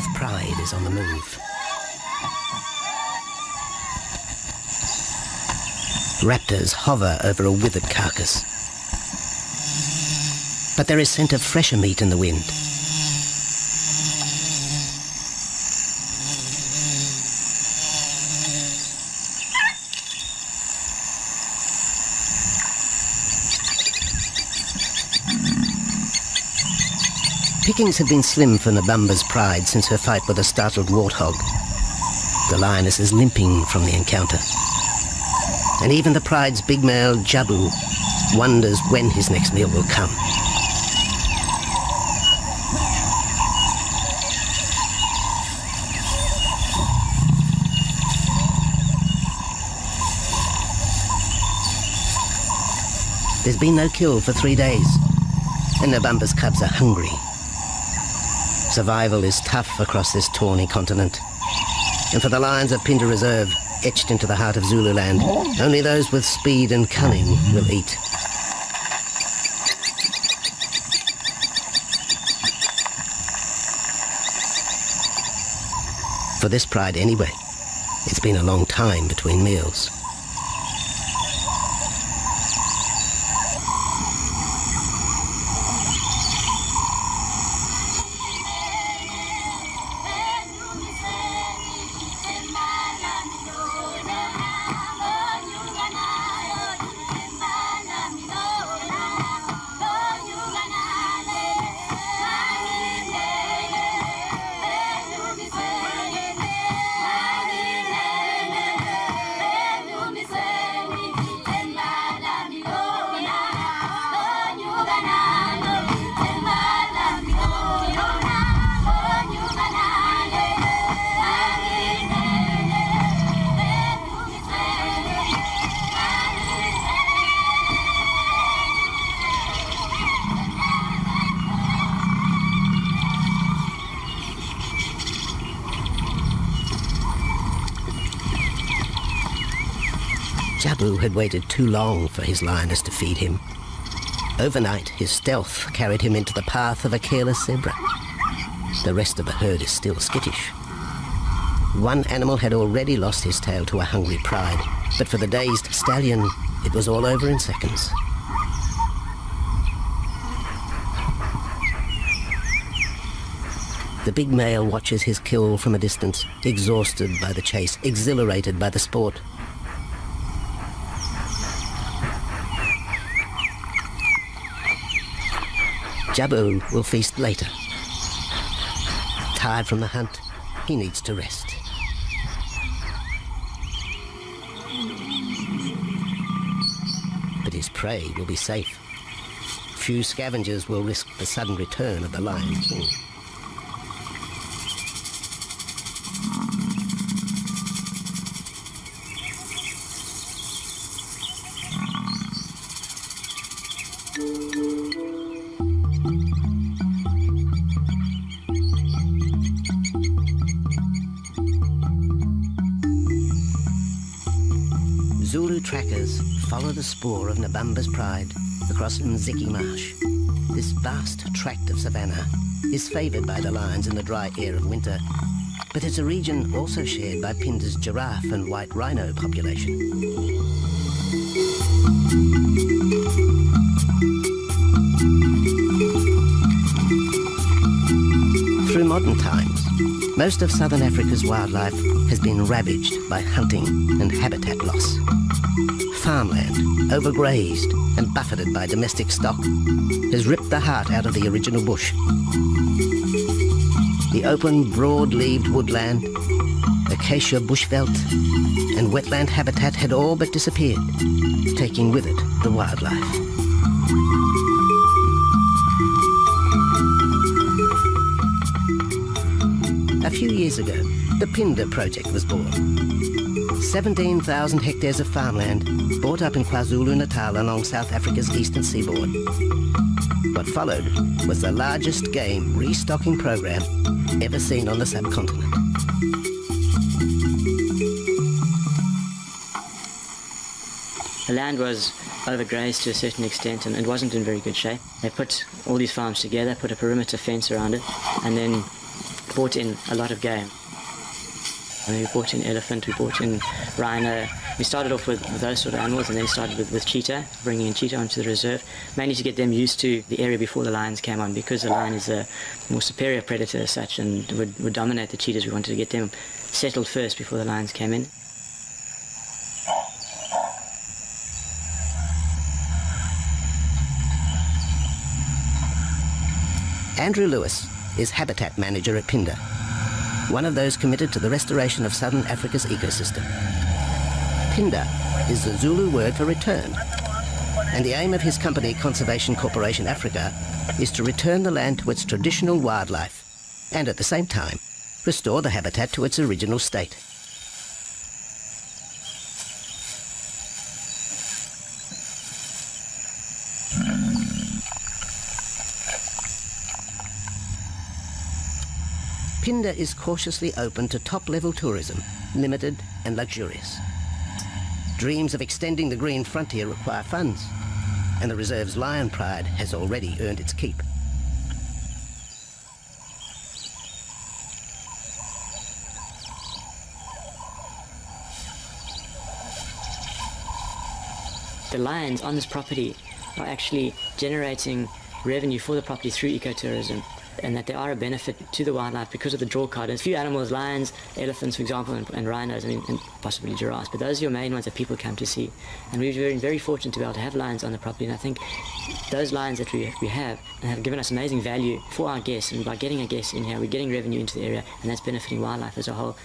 fourth pride is on the move. Raptors hover over a withered carcass. But there is scent of fresher meat in the wind. Pickings have been slim for Nabamba's pride since her fight with a startled warthog. The lioness is limping from the encounter. And even the pride's big male, Jabu, wonders when his next meal will come. There's been no kill for 3 days, and Nabamba's cubs are hungry. Survival is tough across this tawny continent, and for the lions of Pinda Reserve, etched into the heart of Zululand, only those with speed and cunning will eat. For this pride anyway, it's been a long time between meals. Jabu had waited too long for his lioness to feed him. Overnight, his stealth carried him into the path of a careless zebra. The rest of the herd is still skittish. One animal had already lost his tail to a hungry pride, but for the dazed stallion, it was all over in seconds. The big male watches his kill from a distance, exhausted by the chase, exhilarated by the sport. Jabu will feast later. Tired from the hunt, he needs to rest. But his prey will be safe. Few scavengers will risk the sudden return of the Lion King. Zulu trackers follow the spoor of Nabamba's pride across Nziki Marsh. This vast tract of savanna is favoured by the lions in the dry air of winter, but it's a region also shared by Pinda's giraffe and white rhino population. Through modern times, most of southern Africa's wildlife has been ravaged by hunting and habitat loss. Farmland, overgrazed and buffeted by domestic stock, has ripped the heart out of the original bush. The open, broad-leaved woodland, acacia bushveld, and wetland habitat had all but disappeared, taking with it the wildlife. A few years ago, the Pinda project was born. 17,000 hectares of farmland bought up in KwaZulu-Natal along South Africa's eastern seaboard. What followed was the largest game restocking program ever seen on the subcontinent. The land was overgrazed to a certain extent and it wasn't in very good shape. They put all these farms together, put a perimeter fence around it, and then brought in a lot of game. We brought in elephant, we brought in rhino. We started off with those sort of animals and then started with cheetah, bringing in cheetah onto the reserve, mainly to get them used to the area before the lions came on, because the lion is a more superior predator as such and would dominate the cheetahs. We wanted to get them settled first before the lions came in. Andrew Lewis is habitat manager at Phinda, one of those committed to the restoration of southern Africa's ecosystem. Phinda is the Zulu word for return, and the aim of his company, Conservation Corporation Africa, is to return the land to its traditional wildlife and at the same time restore the habitat to its original state. Phinda is cautiously open to top-level tourism, limited and luxurious. Dreams of extending the green frontier require funds, and the reserve's lion pride has already earned its keep. The lions on this property are actually generating revenue for the property through ecotourism, and that they are a benefit to the wildlife because of the draw card. There's a few animals, lions, elephants, for example, and rhinos, and possibly giraffes, but those are your main ones that people come to see. And we've been very fortunate to be able to have lions on the property, and I think those lions that we have given us amazing value for our guests, and by getting a guest in here, we're getting revenue into the area, and that's benefiting wildlife as a whole.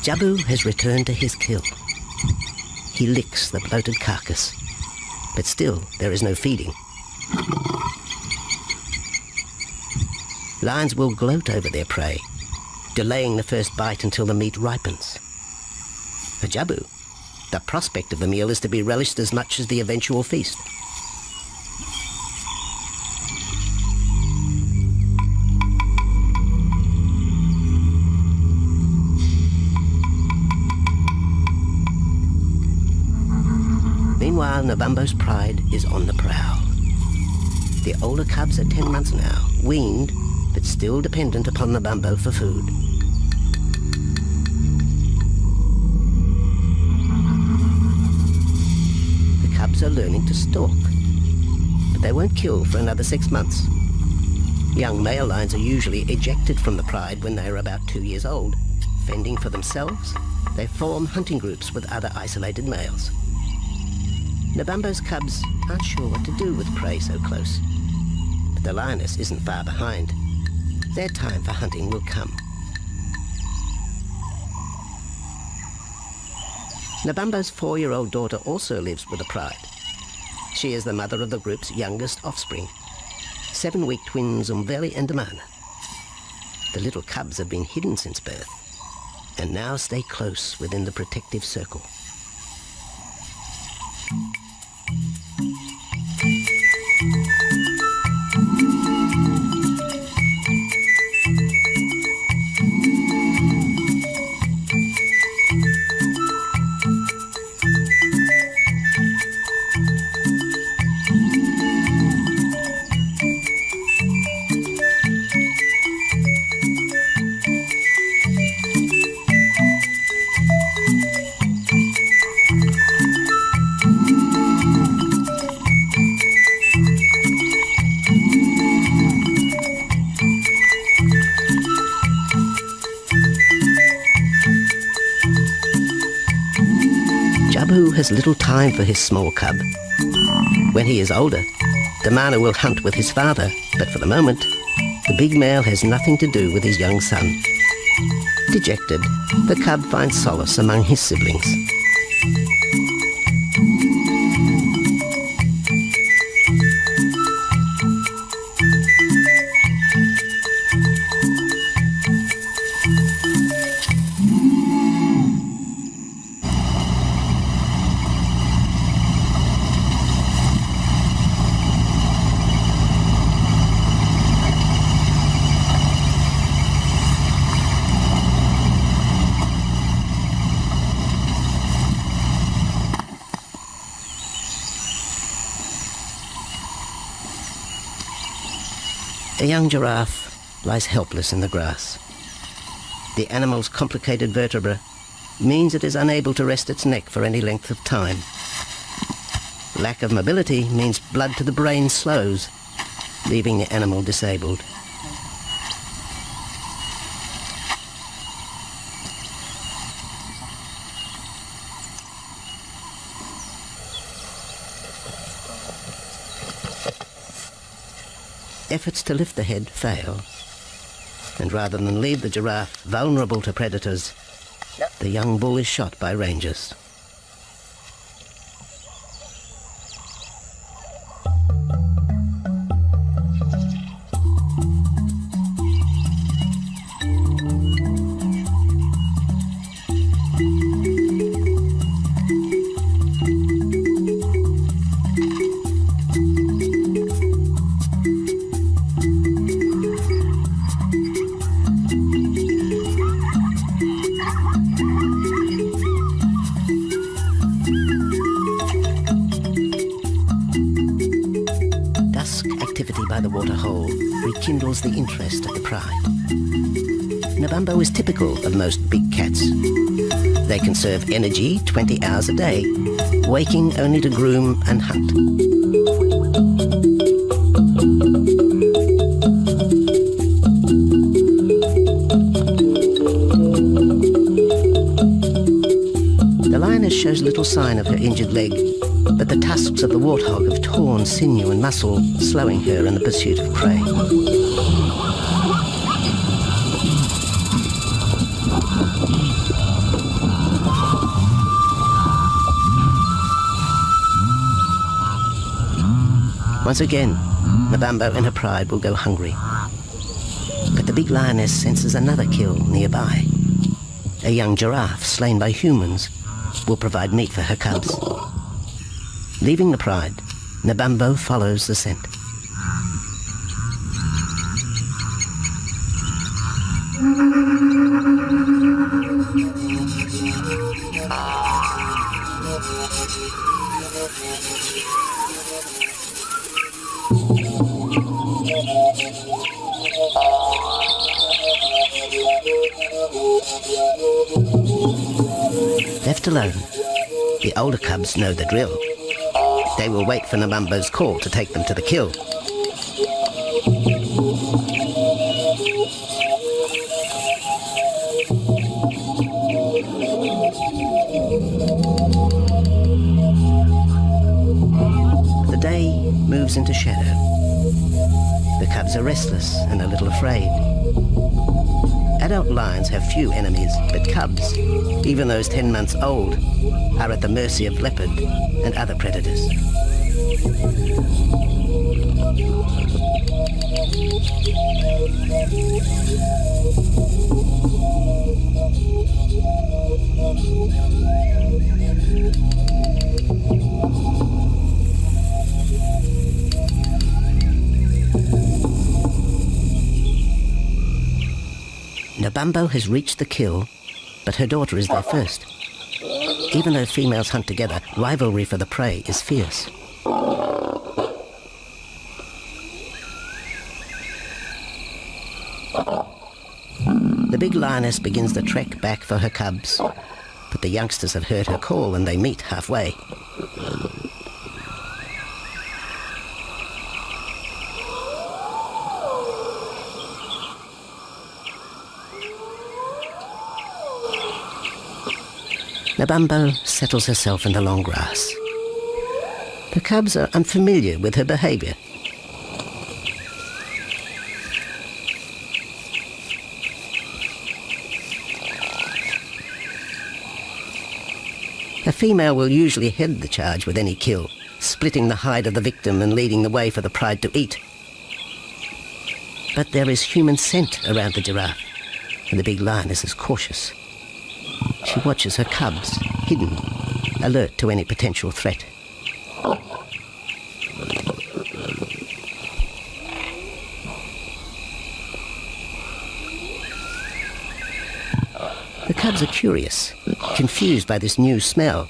Jabu has returned to his kill. He licks the bloated carcass, but still there is no feeding. Lions will gloat over their prey, delaying the first bite until the meat ripens. For Jabu, the prospect of the meal is to be relished as much as the eventual feast. Meanwhile, Nabambo's pride is on the prowl. The older cubs are 10 months now, weaned, but still dependent upon Nabambo for food. The cubs are learning to stalk, but they won't kill for another 6 months. Young male lions are usually ejected from the pride when they are about 2 years old. Fending for themselves, they form hunting groups with other isolated males. Nabambo's cubs aren't sure what to do with prey so close, but the lioness isn't far behind. Their time for hunting will come. Nabambo's 4-year-old daughter also lives with the pride. She is the mother of the group's youngest offspring, 7-week twins Umveli and Damana. The little cubs have been hidden since birth, and now stay close within the protective circle. Jabu has little time for his small cub. When he is older, the mana will hunt with his father, but for the moment, the big male has nothing to do with his young son. Dejected, the cub finds solace among his siblings. A young giraffe lies helpless in the grass. The animal's complicated vertebra means it is unable to rest its neck for any length of time. Lack of mobility means blood to the brain slows, leaving the animal disabled. Efforts to lift the head fail, and rather than leave the giraffe vulnerable to predators, the young bull is shot by rangers. By the waterhole rekindles the interest of the pride. Nabambo is typical of most big cats. They conserve energy 20 hours a day, waking only to groom and hunt. The lioness shows little sign of her injured leg, but the tusks of the warthog have torn sinew and muscle, slowing her in the pursuit of prey. Once again, Nabambo and her pride will go hungry. But the big lioness senses another kill nearby. A young giraffe slain by humans will provide meat for her cubs. Leaving the pride, Nabambo follows the scent. Left alone, the older cubs know the drill. They will wait for Nabambo's call to take them to the kill. The day moves into shadow. The cubs are restless and a little afraid. Adult lions have few enemies, but cubs, even those 10 months old, are at the mercy of leopard and other predators. Nabambo has reached the kill, but her daughter is there first. Even though females hunt together, rivalry for the prey is fierce. The big lioness begins the trek back for her cubs, but the youngsters have heard her call and they meet halfway. Nabambo settles herself in the long grass. The cubs are unfamiliar with her behaviour. A female will usually head the charge with any kill, splitting the hide of the victim and leading the way for the pride to eat. But there is human scent around the giraffe, and the big lioness is cautious. She watches her cubs, hidden, alert to any potential threat. The cubs are curious, confused by this new smell.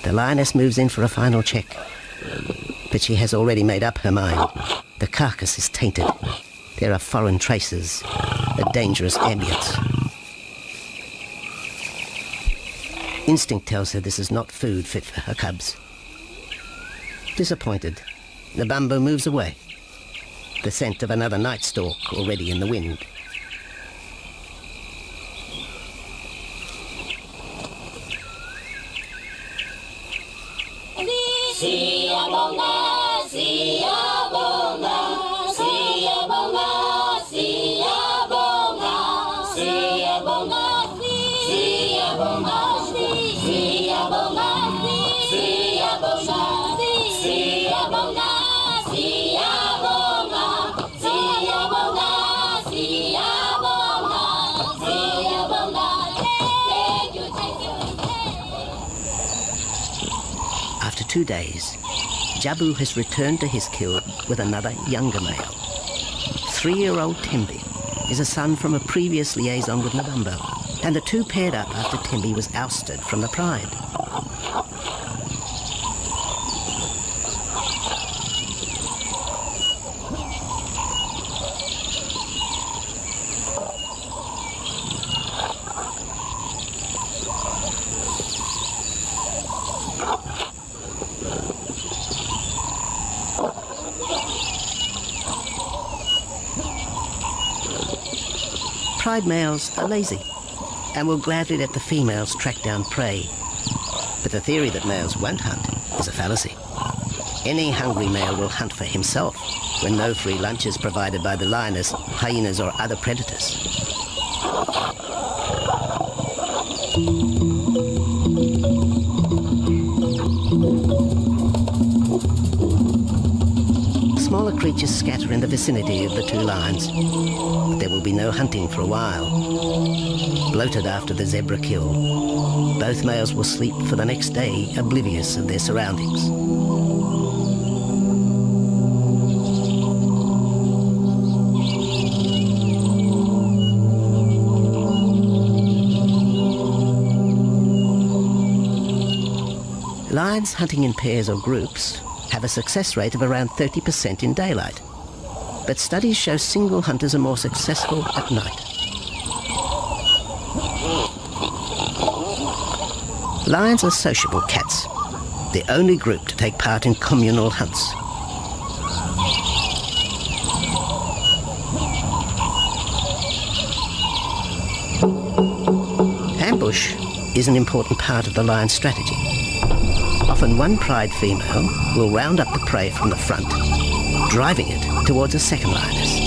The lioness moves in for a final check, but she has already made up her mind. The carcass is tainted. There are foreign traces, a dangerous ambience. Instinct tells her this is not food fit for her cubs. Disappointed, the bumbo moves away, the scent of another night stalk already in the wind. After 2 days, Jabu has returned to his kill with another younger male. 3-year-old Tembi is a son from a previous liaison with Nabumbo, and the two paired up after Tembi was ousted from the pride. Pride males are lazy and will gladly let the females track down prey. But the theory that males won't hunt is a fallacy. Any hungry male will hunt for himself when no free lunch is provided by the lioness, hyenas or other predators. Smaller creatures scatter in the vicinity of the two lions. There will be no hunting for a while. Bloated after the zebra kill, both males will sleep for the next day, oblivious of their surroundings. Lions hunting in pairs or groups have a success rate of around 30% in daylight, but studies show single hunters are more successful at night. Lions are sociable cats, the only group to take part in communal hunts. Ambush is an important part of the lion's strategy. Often one pride female will round up the prey from the front, driving it towards a second lioness.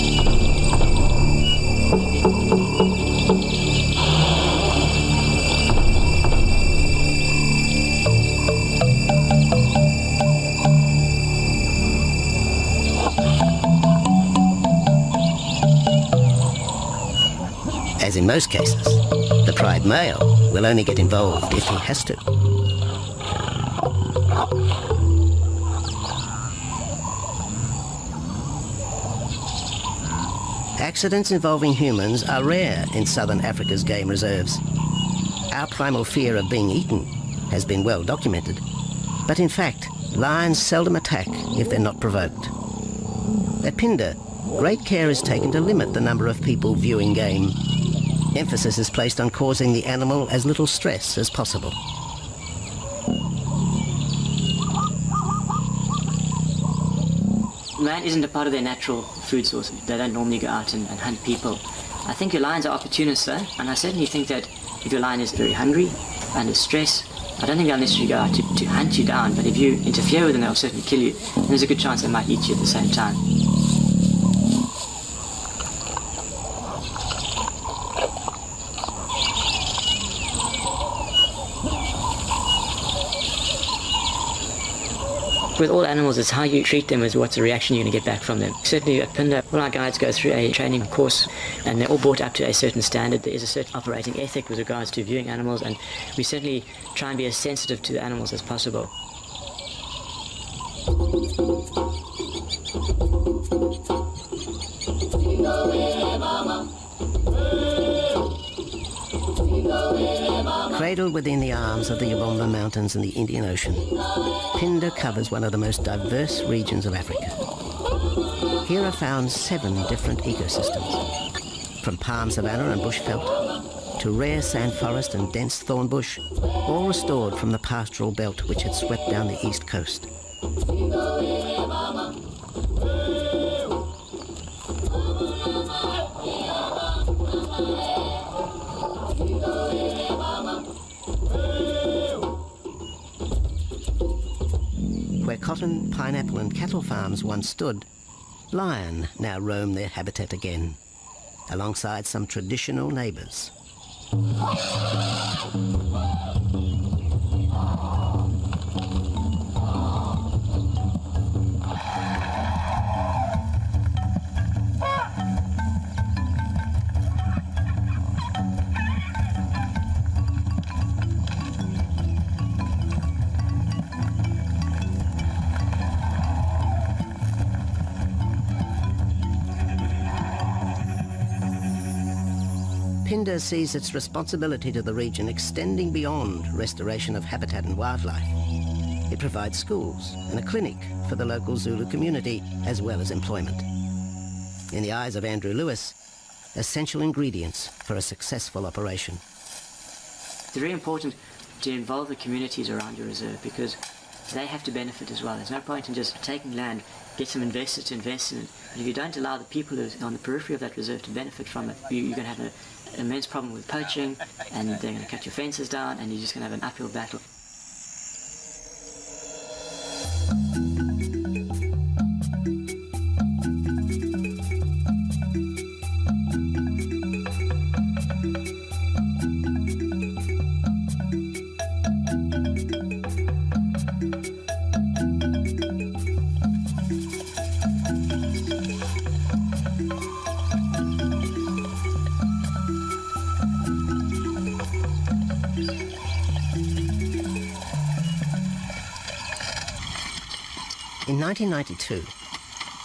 As in most cases, the pride male will only get involved if he has to. Accidents involving humans are rare in southern Africa's game reserves. Our primal fear of being eaten has been well documented, but in fact, lions seldom attack if they're not provoked. At Phinda, great care is taken to limit the number of people viewing game. Emphasis is placed on causing the animal as little stress as possible. Man isn't a part of their natural food source. They don't normally go out and hunt people. I think your lions are opportunists though, and I certainly think that If your lion is very hungry, under stress, I don't think they'll necessarily go out to hunt you down, but if you interfere with them, they'll certainly kill you. And there's a good chance they might eat you at the same time. With all animals, it's how you treat them is what's the reaction you're going to get back from them. Certainly at Pinda, all our guides go through a training course and they're all brought up to a certain standard. There is a certain operating ethic with regards to viewing animals, and we certainly try and be as sensitive to the animals as possible. Cradled within the arms of the Ubomba Mountains and the Indian Ocean, Pinda covers one of the most diverse regions of Africa. Here are found 7 different ecosystems, from palm savanna and bushveld to rare sand forest and dense thorn bush, all restored from the pastoral belt which had swept down the east coast. Where cotton, pineapple and cattle farms once stood, lion now roam their habitat again, alongside some traditional neighbours. Pinda sees its responsibility to the region extending beyond restoration of habitat and wildlife. It provides schools and a clinic for the local Zulu community, as well as employment. In the eyes of Andrew Lewis, essential ingredients for a successful operation. It's very important to involve the communities around your reserve because they have to benefit as well. There's no point in just taking land, get some investors to invest in it, but if you don't allow the people who are on the periphery of that reserve to benefit from it, you're going to have an immense problem with poaching, and they're going to cut your fences down, and you're just going to have an uphill battle. In 1992,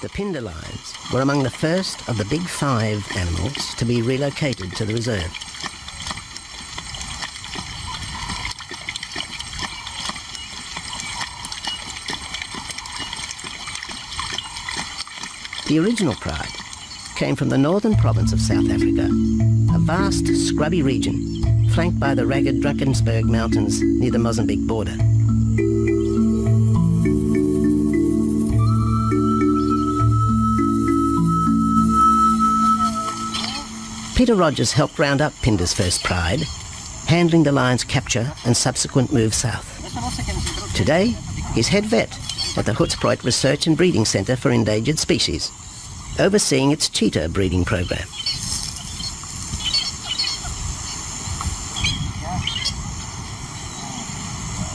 the Pinda lions were among the first of the big 5 animals to be relocated to the reserve. The original pride came from the northern province of South Africa, a vast scrubby region flanked by the ragged Drakensberg Mountains near the Mozambique border. Peter Rogers helped round up Pinda's first pride, handling the lion's capture and subsequent move south. Today, he's head vet at the Hoedspruit Research and Breeding Centre for Endangered Species, overseeing its cheetah breeding program.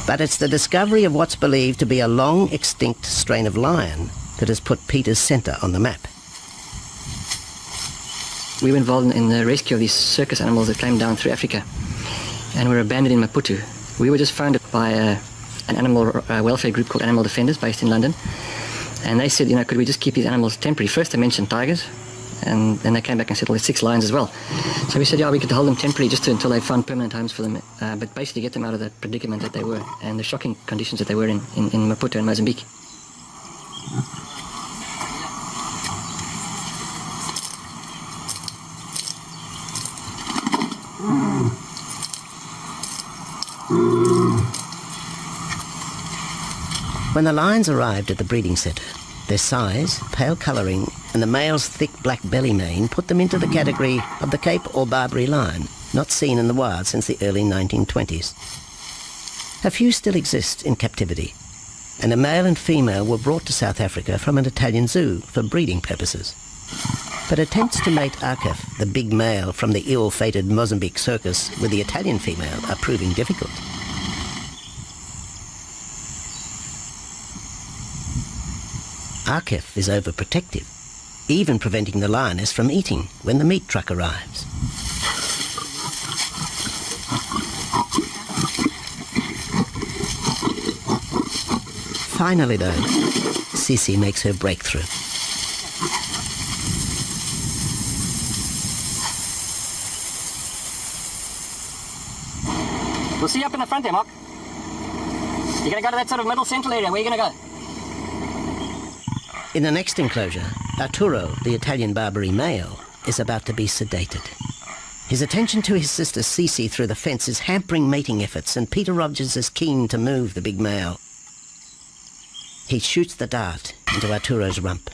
But it's the discovery of what's believed to be a long extinct strain of lion that has put Peter's centre on the map. We were involved in the rescue of these circus animals that came down through Africa and were abandoned in Maputo. We were just founded by an animal welfare group called Animal Defenders based in London, and they said, could we just keep these animals temporary? First they mentioned tigers, and then they came back and said, well, there's 6 lions as well. So we said, yeah, we could hold them temporarily just until they found permanent homes for them, but basically get them out of that predicament that they were and the shocking conditions that they were in Maputo and Mozambique. When the lions arrived at the breeding centre, their size, pale colouring and the male's thick black belly mane put them into the category of the Cape or Barbary lion, not seen in the wild since the early 1920s. A few still exist in captivity, and a male and female were brought to South Africa from an Italian zoo for breeding purposes. But attempts to mate Akef, the big male from the ill-fated Mozambique circus, with the Italian female are proving difficult. Akef is overprotective, even preventing the lioness from eating when the meat truck arrives. Finally, though, Sisi makes her breakthrough. We'll see you up in the front there, Mark. You're going to go to that sort of middle central area. Where are you going to go? In the next enclosure, Arturo, the Italian Barbary male, is about to be sedated. His attention to his sister Sisi through the fence is hampering mating efforts, and Peter Rogers is keen to move the big male. He shoots the dart into Arturo's rump.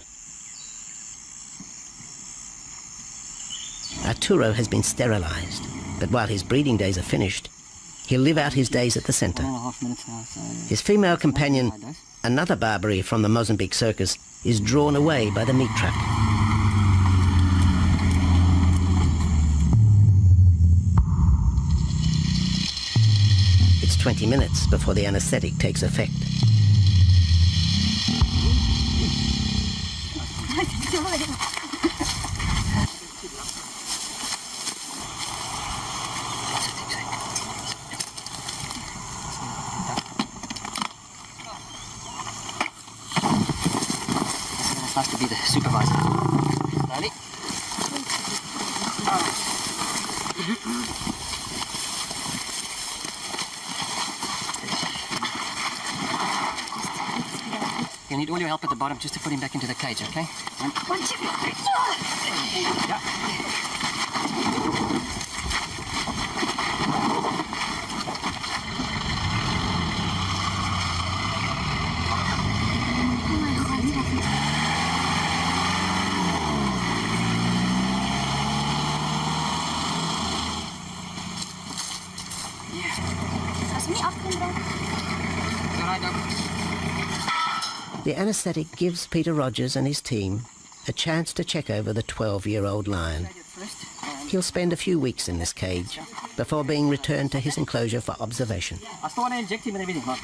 Arturo has been sterilized, but while his breeding days are finished, he'll live out his days at the center. 1.5 minutes now, so His female companion, another Barbary from the Mozambique circus, is drawn away by the meat truck. It's 20 minutes before the anesthetic takes effect. it's nice to be the supervisor. Slowly. You'll need all your help at the bottom just to put him back into the cage, okay? One, two, three. Yeah. The anesthetic gives Peter Rogers and his team a chance to check over the 12-year-old lion. He'll spend a few weeks in this cage before being returned to his enclosure for observation. I still want to inject him and everything, Mark.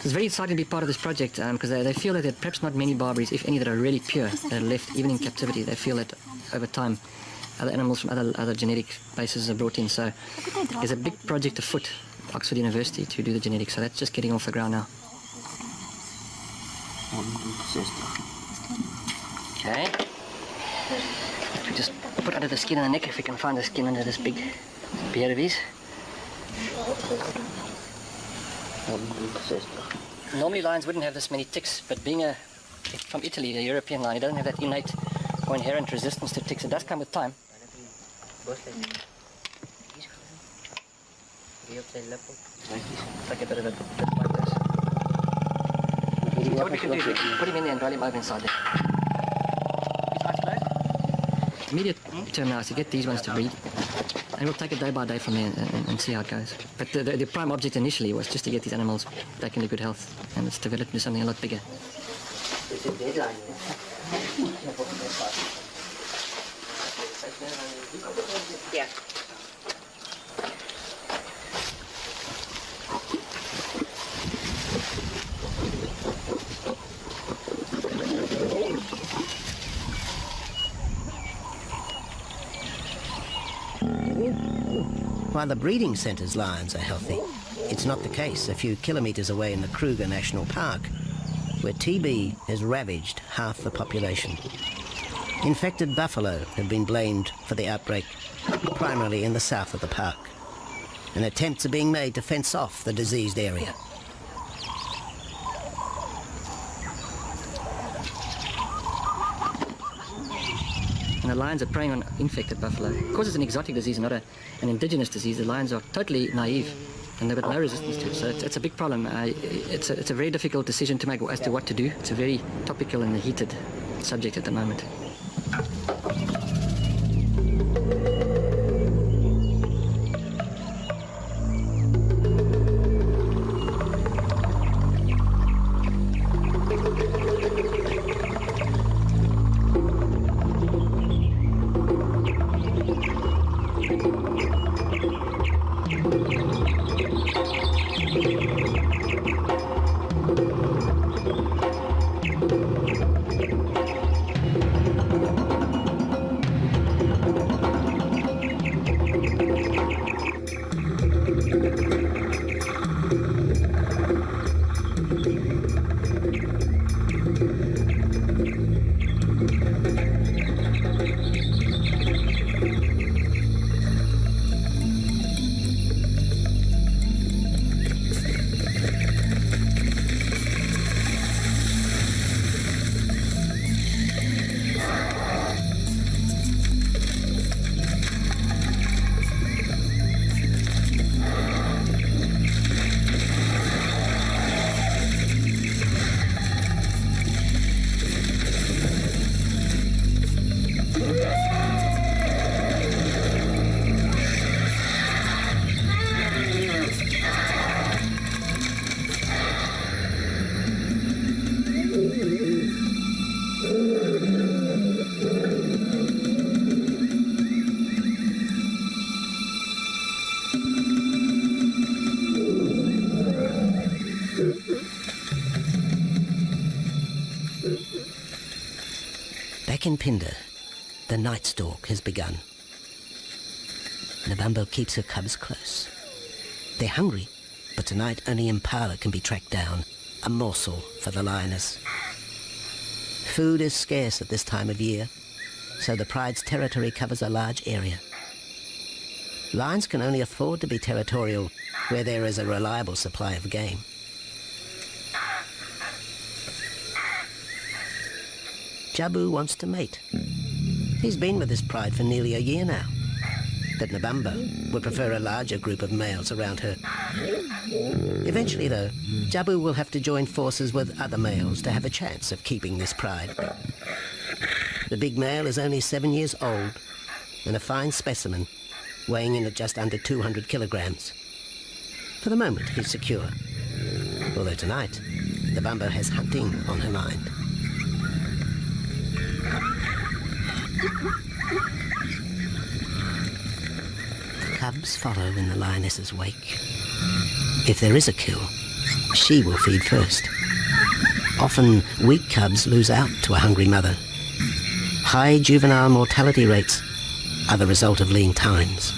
It's very exciting to be part of this project because they feel that there are perhaps not many Barbaries, if any, that are really pure, that are left even in captivity. They feel that over time other animals from other genetic bases are brought in. So there's a big project afoot at Oxford University to do the genetics. So that's just getting off the ground now. Okay. We just put under the skin and the neck if we can find the skin under this big beard of his. Normally lions wouldn't have this many ticks, but being from Italy, a European lion, he doesn't have that innate or inherent resistance to ticks. It does come with time. Like a bit of a bit like this. What we can do is put him in there and roll him over inside there. Immediate term now is to get these ones to breed. And we'll take it day by day from there and see how it goes. But the prime object initially was just to get these animals back into good health, and it's developed into something a lot bigger. Yeah. While the breeding centre's lions are healthy, it's not the case a few kilometres away in the Kruger National Park, where TB has ravaged half the population. Infected buffalo have been blamed for the outbreak, primarily in the south of the park, and attempts are being made to fence off the diseased area. And the lions are preying on infected buffalo. Because it's an exotic disease, not an indigenous disease, the lions are totally naive and they've got no resistance to it. So it's a big problem. It's a very difficult decision to make as to what to do. It's a very topical and heated subject at the moment. Back in Phinda, the night stalk has begun. Nabambo keeps her cubs close. They're hungry, but tonight only impala can be tracked down, a morsel for the lioness. Food is scarce at this time of year, so the pride's territory covers a large area. Lions can only afford to be territorial where there is a reliable supply of game. Jabu wants to mate. He's been with his pride for nearly a year now. But Nabambo would prefer a larger group of males around her. Eventually, though, Jabu will have to join forces with other males to have a chance of keeping this pride. The big male is only 7 years old and a fine specimen, weighing in at just under 200 kilograms. For the moment, he's secure. Although tonight, Nabambo has hunting on her mind. The cubs follow in the lioness's wake. If there is a kill, she will feed first. Often, weak cubs lose out to a hungry mother. High juvenile mortality rates are the result of lean times.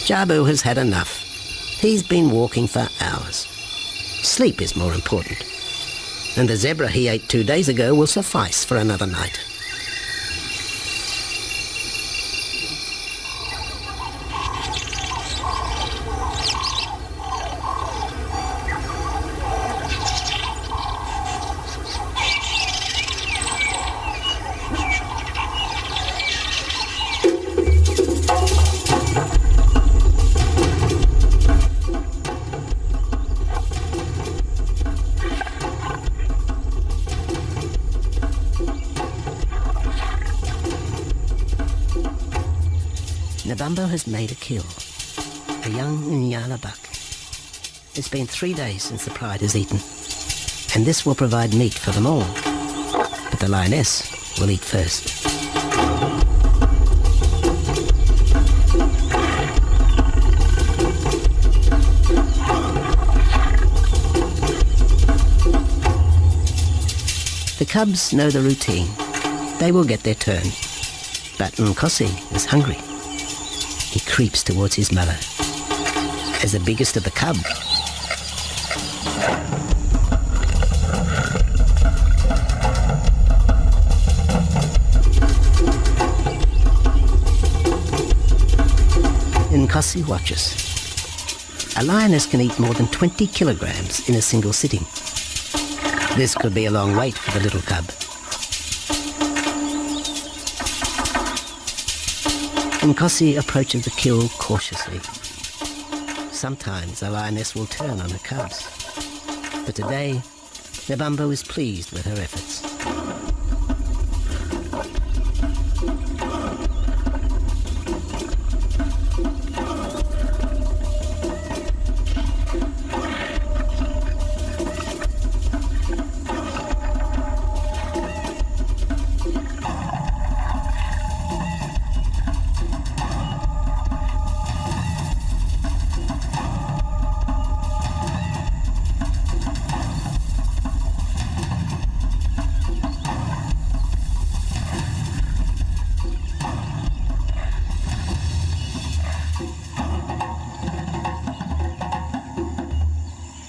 Jabu has had enough. He's been walking for hours. Sleep is more important. And the zebra he ate 2 days ago will suffice for another night. Nabambo has made a kill, a young Nyala buck. It's been 3 days since the pride is eaten, and this will provide meat for them all. But the lioness will eat first. The cubs know the routine. They will get their turn. But Nkosi is hungry. He creeps towards his mother. As the biggest of the cub, Nkosi watches. A lioness can eat more than 20 kilograms in a single sitting. This could be a long wait for the little cub. Nkosi approaches the kill cautiously. Sometimes the lioness will turn on her cubs, but today Nebambo is pleased with her efforts.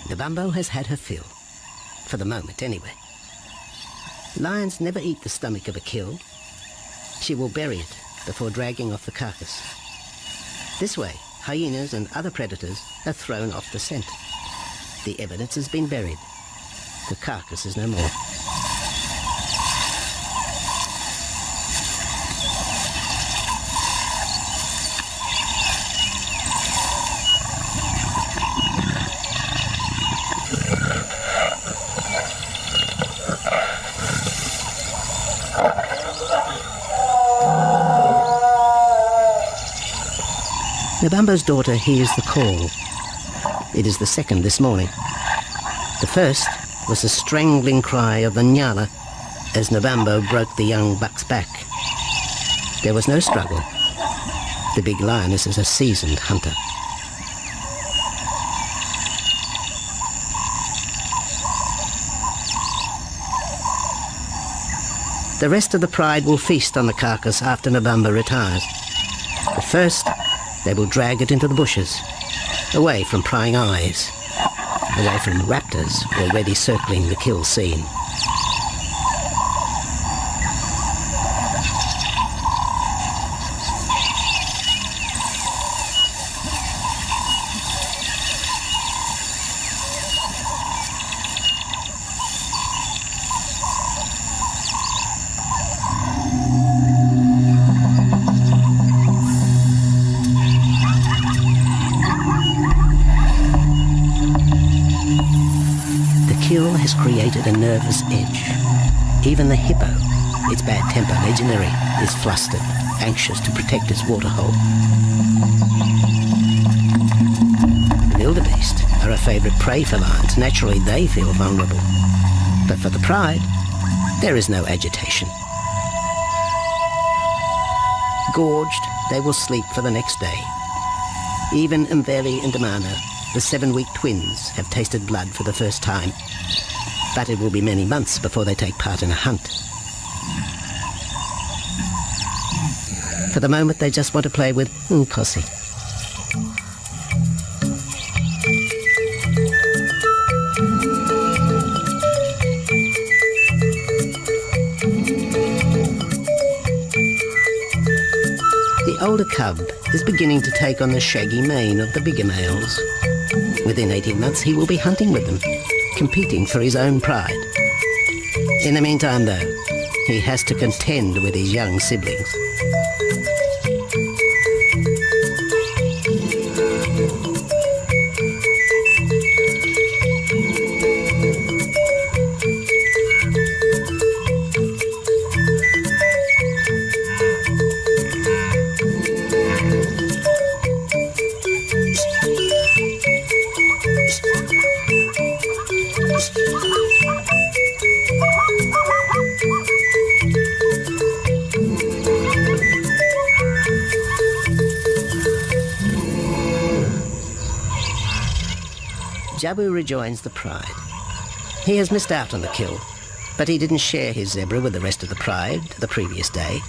Nebambo has had her fill, for the moment anyway. Lions never eat the stomach of a kill. She will bury it before dragging off the carcass. This way, hyenas and other predators are thrown off the scent. The evidence has been buried. The carcass is no more. Nebambo's daughter hears the call. It is the second this morning. The first was the strangling cry of the Nyala as Nebambo broke the young buck's back. There was no struggle. The big lioness is a seasoned hunter. The rest of the pride will feast on the carcass after Nebambo retires. But first, they will drag it into the bushes, away from prying eyes, away from raptors already circling the kill scene. Kill has created a nervous edge. Even the hippo, its bad temper legendary, is flustered, anxious to protect its waterhole. The wildebeest are a favourite prey for lions. Naturally, they feel vulnerable. But for the pride, there is no agitation. Gorged, they will sleep for the next day. Even Mveli and Damana, the 7-week twins, have tasted blood for the first time. But it will be many months before they take part in a hunt. For the moment, they just want to play with Nkosi. The older cub is beginning to take on the shaggy mane of the bigger males. Within 18 months, he will be hunting with them, competing for his own pride. In the meantime, though, he has to contend with his young siblings. Jabu rejoins the pride. He has missed out on the kill, but he didn't share his zebra with the rest of the pride the previous day.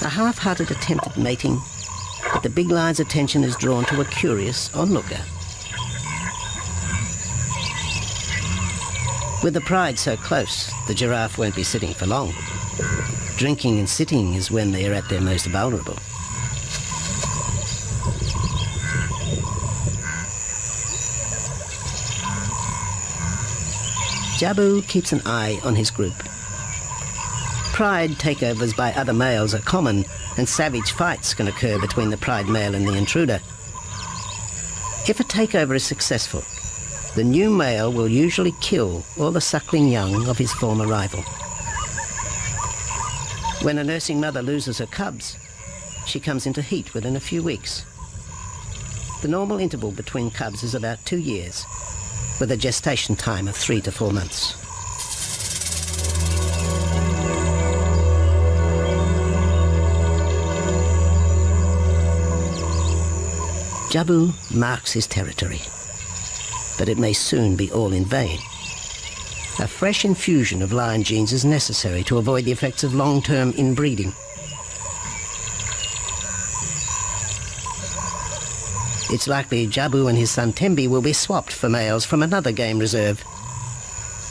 A half-hearted attempt at mating, but the big lion's attention is drawn to a curious onlooker. With the pride so close, the giraffe won't be sitting for long. Drinking and sitting is when they are at their most vulnerable. Jabu keeps an eye on his group. Pride takeovers by other males are common, and savage fights can occur between the pride male and the intruder. If a takeover is successful, the new male will usually kill all the suckling young of his former rival. When a nursing mother loses her cubs, she comes into heat within a few weeks. The normal interval between cubs is about 2 years, with a gestation time of 3 to 4 months. Jabu marks his territory, but it may soon be all in vain. A fresh infusion of lion genes is necessary to avoid the effects of long-term inbreeding. It's likely Jabu and his son Tembi will be swapped for males from another game reserve.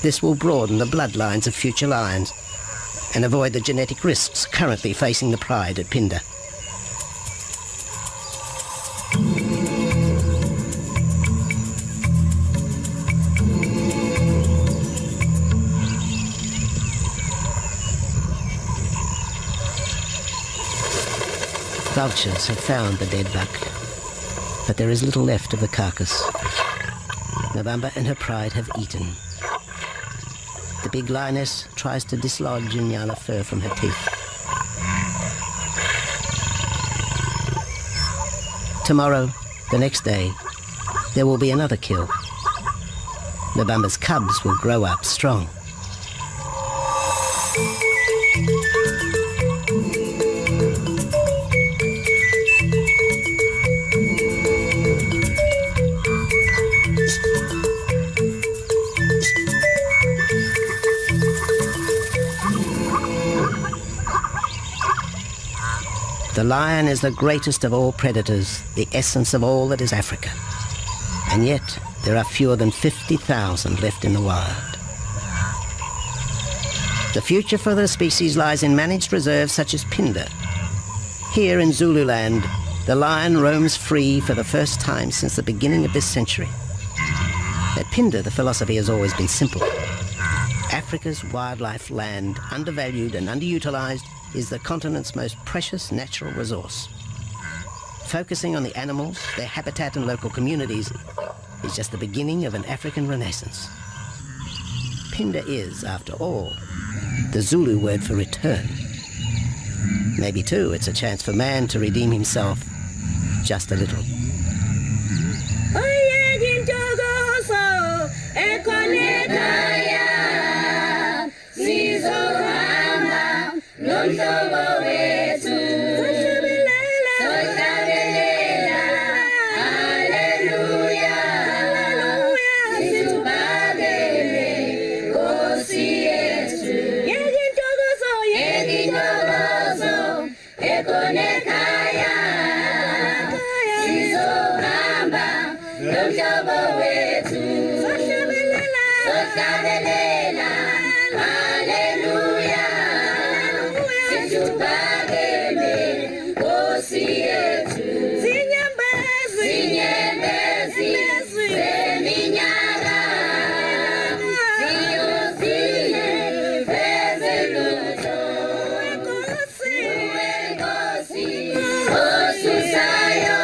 This will broaden the bloodlines of future lions and avoid the genetic risks currently facing the pride at Phinda. Vultures have found the dead buck, but there is little left of the carcass. November and her pride have eaten. The big lioness tries to dislodge Inyala fur from her teeth. Tomorrow, the next day, there will be another kill. November's cubs will grow up strong. The lion is the greatest of all predators, the essence of all that is Africa. And yet, there are fewer than 50,000 left in the wild. The future for the species lies in managed reserves such as Phinda. Here in Zululand, the lion roams free for the first time since the beginning of this century. At Phinda, the philosophy has always been simple. Africa's wildlife land, undervalued and underutilized, is the continent's most precious natural resource. Focusing on the animals, their habitat and local communities is just the beginning of an African renaissance. Phinda is, after all, the Zulu word for return. Maybe, too, it's a chance for man to redeem himself just a little. Hallelujah.